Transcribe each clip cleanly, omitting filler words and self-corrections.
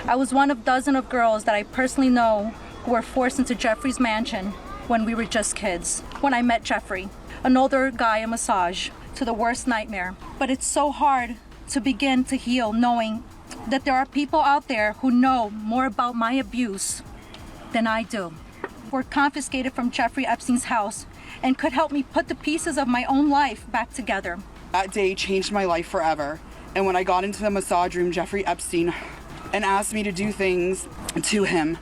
I was one of dozens of girls that I personally know who were forced into Jeffrey's mansion when we were just kids. When I met Jeffrey, an older guy in massage, to the worst nightmare. But it's so hard to begin to heal knowing that there are people out there who know more about my abuse than I do. Were confiscated from Jeffrey Epstein's house and could help me put the pieces of my own life back together. That day changed my life forever. And when I got into the massage room, Jeffrey Epstein, and asked me to do things to him,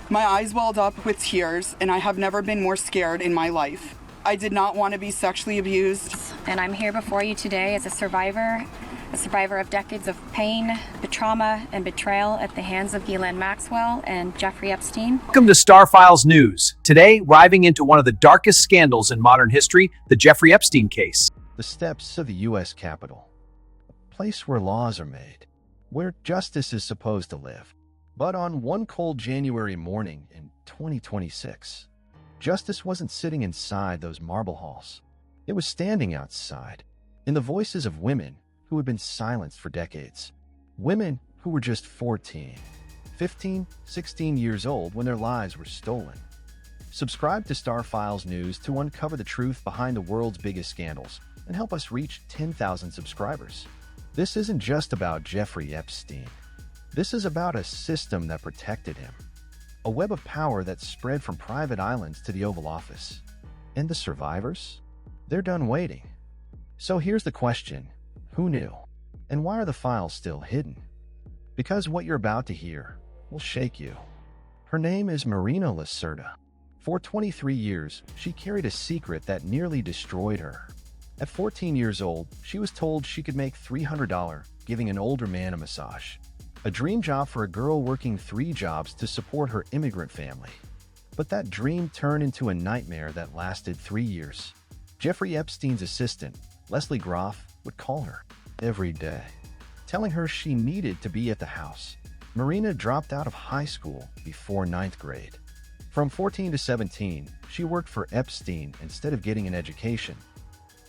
my eyes welled up with tears, and I have never been more scared in my life. I did not want to be sexually abused. And I'm here before you today as a survivor of decades of pain, the trauma, and betrayal at the hands of Ghislaine Maxwell and Jeffrey Epstein. Welcome to Star Files News. Today, diving into one of the darkest scandals in modern history, the Jeffrey Epstein case. The steps of the U.S. Capitol, a place where laws are made, where justice is supposed to live. But on one cold January morning in 2026, justice wasn't sitting inside those marble halls. It was standing outside, in the voices of women who had been silenced for decades. Women who were just 14, 15, 16 years old when their lives were stolen. Subscribe to Star Files News to uncover the truth behind the world's biggest scandals and help us reach 10,000 subscribers. This isn't just about Jeffrey Epstein. This is about a system that protected him. A web of power that spread from private islands to the Oval Office. And the survivors? They're done waiting. So here's the question. Who knew? And why are the files still hidden? Because what you're about to hear will shake you. Her name is Marina Lacerda. For 23 years, she carried a secret that nearly destroyed her. At 14 years old, she was told she could make $300 giving an older man a massage. A dream job for a girl working 3 jobs to support her immigrant family. But that dream turned into a nightmare that lasted 3 years. Jeffrey Epstein's assistant, Leslie Groff, would call her every day, telling her she needed to be at the house. Marina dropped out of high school before 9th grade. From 14 to 17, she worked for Epstein instead of getting an education.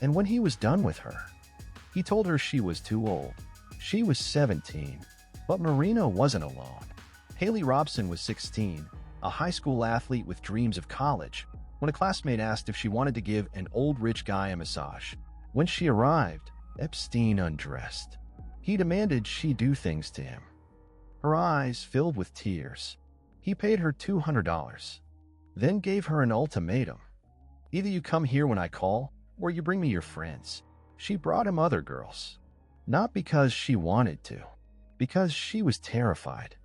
And when he was done with her, he told her she was too old. She was 17. But Marina wasn't alone. Haley Robson was 16, a high school athlete with dreams of college, when a classmate asked if she wanted to give an old rich guy a massage. When she arrived, Epstein undressed. He demanded she do things to him. Her eyes filled with tears. He paid her $200, then gave her an ultimatum. Either you come here when I call, or you bring me your friends. She brought him other girls. Not because she wanted to, because she was terrified.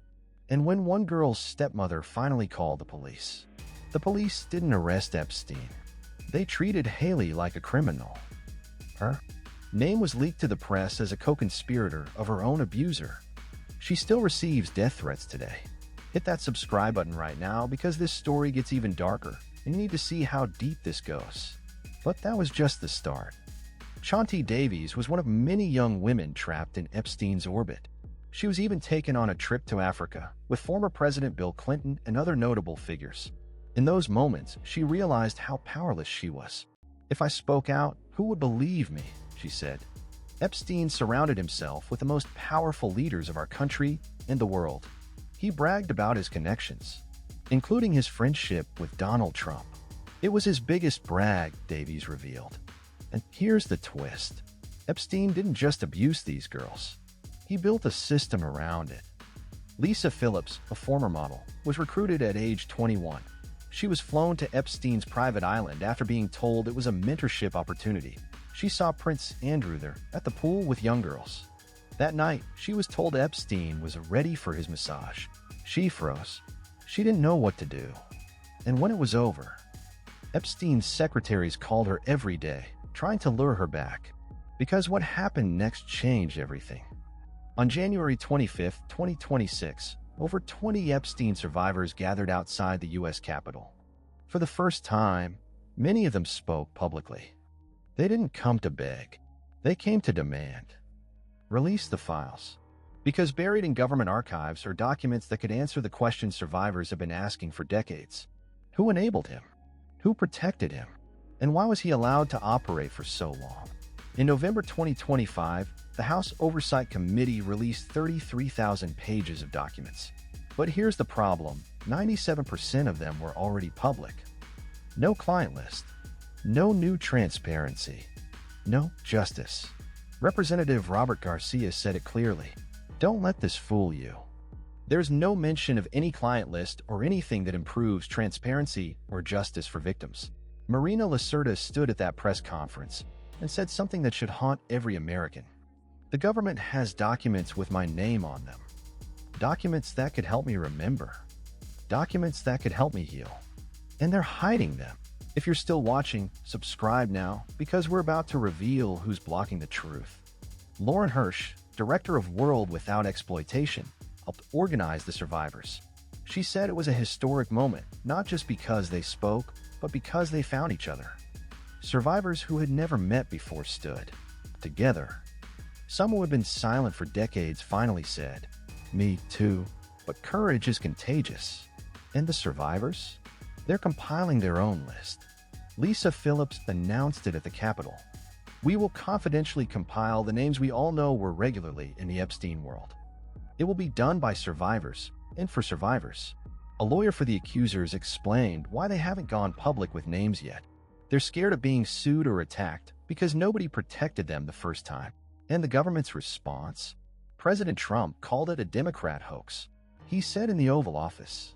And when one girl's stepmother finally called the police didn't arrest Epstein. They treated Haley like a criminal. Her name was leaked to the press as a co-conspirator of her own abuser. She still receives death threats today. Hit that subscribe button right now because this story gets even darker and you need to see how deep this goes. But that was just the start. Chauntae Davies was one of many young women trapped in Epstein's orbit. She was even taken on a trip to Africa with former President Bill Clinton and other notable figures. In those moments, she realized how powerless she was. If I spoke out, who would believe me? She said. Epstein surrounded himself with the most powerful leaders of our country and the world. He bragged about his connections, including his friendship with Donald Trump. It was his biggest brag, Davies revealed. And here's the twist. Epstein didn't just abuse these girls. He built a system around it. Lisa Phillips, a former model, was recruited at age 21. She was flown to Epstein's private island after being told it was a mentorship opportunity. She saw Prince Andrew there at the pool with young girls. That night, she was told Epstein was ready for his massage. She froze. She didn't know what to do. And when it was over, Epstein's secretaries called her every day, trying to lure her back. Because what happened next changed everything. On January 25, 2026, over 20 Epstein survivors gathered outside the U.S. Capitol. For the first time, many of them spoke publicly. They didn't come to beg. They came to demand. Release the files. Because buried in government archives are documents that could answer the questions survivors have been asking for decades. Who enabled him? Who protected him? And why was he allowed to operate for so long? In November 2025, the House Oversight Committee released 33,000 pages of documents. But here's the problem: 97% of them were already public. No client list, no new transparency, no justice. Representative Robert Garcia said it clearly. Don't let this fool you. There's no mention of any client list or anything that improves transparency or justice for victims. Marina Lacerda stood at that press conference and said something that should haunt every American. The government has documents with my name on them. Documents that could help me remember. Documents that could help me heal. And they're hiding them. If you're still watching, subscribe now, because we're about to reveal who's blocking the truth. Lauren Hirsch, director of World Without Exploitation, helped organize the survivors. She said it was a historic moment, not just because they spoke, but because they found each other. Survivors who had never met before stood together. Some who had been silent for decades finally said, "Me too." But courage is contagious. And the survivors? They're compiling their own list. Lisa Phillips announced it at the Capitol. "We will confidentially compile the names we all know were regularly in the Epstein world. It will be done by survivors, and for survivors." A lawyer for the accusers explained why they haven't gone public with names yet. They're scared of being sued or attacked because nobody protected them the first time. And the government's response? President Trump called it a Democrat hoax. He said in the Oval Office,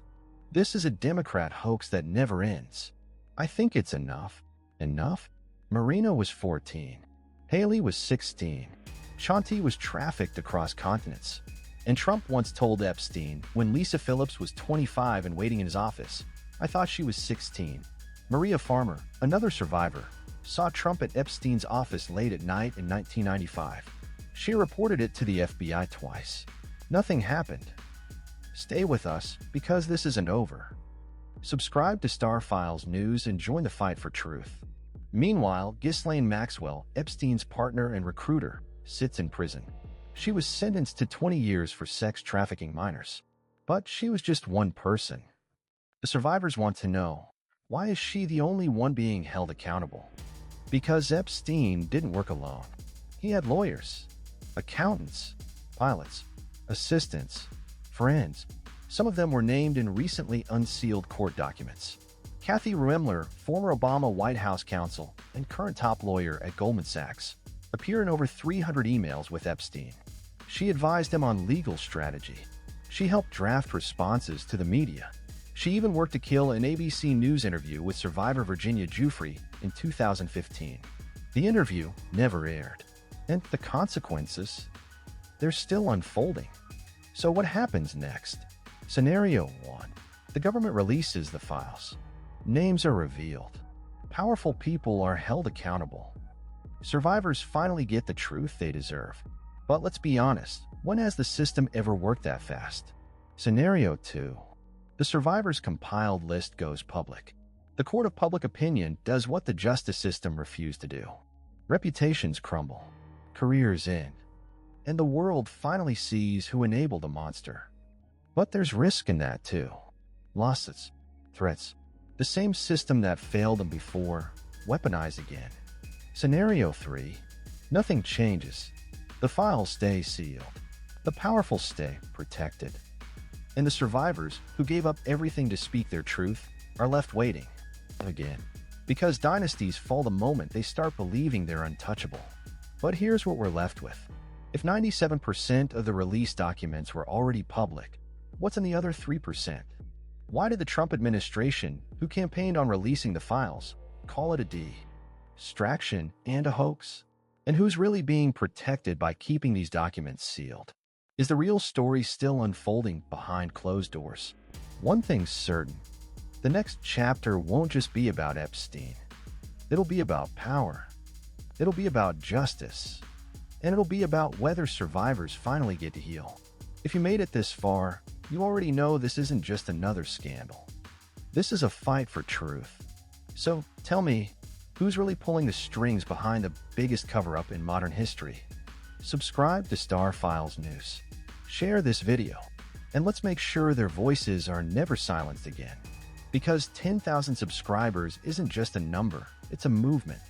"This is a Democrat hoax that never ends." I think it's enough. Enough? Marina was 14. Haley was 16. Chauntae was trafficked across continents. And Trump once told Epstein, when Lisa Phillips was 25 and waiting in his office, "I thought she was 16. Maria Farmer, another survivor, saw Trump at Epstein's office late at night in 1995. She reported it to the FBI twice. Nothing happened. Stay with us, because this isn't over. Subscribe to Star Files News and join the fight for truth. Meanwhile, Ghislaine Maxwell, Epstein's partner and recruiter, sits in prison. She was sentenced to 20 years for sex trafficking minors. But she was just one person. The survivors want to know, why is she the only one being held accountable? Because Epstein didn't work alone. He had lawyers, accountants, pilots, assistants, friends. Some of them were named in recently unsealed court documents. Kathy Ruemmler, former Obama White House counsel and current top lawyer at Goldman Sachs, appear in over 300 emails with Epstein. She advised him on legal strategy. She helped draft responses to the media. She even worked to kill an ABC News interview with survivor Virginia Jeffrey in 2015. The interview never aired. And the consequences? They're still unfolding. So what happens next? Scenario 1. The government releases the files. Names are revealed. Powerful people are held accountable. Survivors finally get the truth they deserve. But let's be honest, when has the system ever worked that fast? Scenario 2. The survivors' compiled list goes public. The court of public opinion does what the justice system refused to do. Reputations crumble. Careers end. And the world finally sees who enabled the monster. But there's risk in that too. Lawsuits, threats, the same system that failed them before, weaponized again. Scenario 3. Nothing changes. The files stay sealed. The powerful stay protected. And the survivors, who gave up everything to speak their truth, are left waiting. Again. Because dynasties fall the moment they start believing they're untouchable. But here's what we're left with. If 97% of the released documents were already public, what's in the other 3%? Why did the Trump administration, who campaigned on releasing the files, call it a distraction and a hoax? And who's really being protected by keeping these documents sealed? Is the real story still unfolding behind closed doors? One thing's certain. The next chapter won't just be about Epstein. It'll be about power. It'll be about justice. And it'll be about whether survivors finally get to heal. If you made it this far, you already know this isn't just another scandal. This is a fight for truth. So tell me, who's really pulling the strings behind the biggest cover-up in modern history? Subscribe to Star Files News. Share this video. And let's make sure their voices are never silenced again. Because 10,000 subscribers isn't just a number, it's a movement.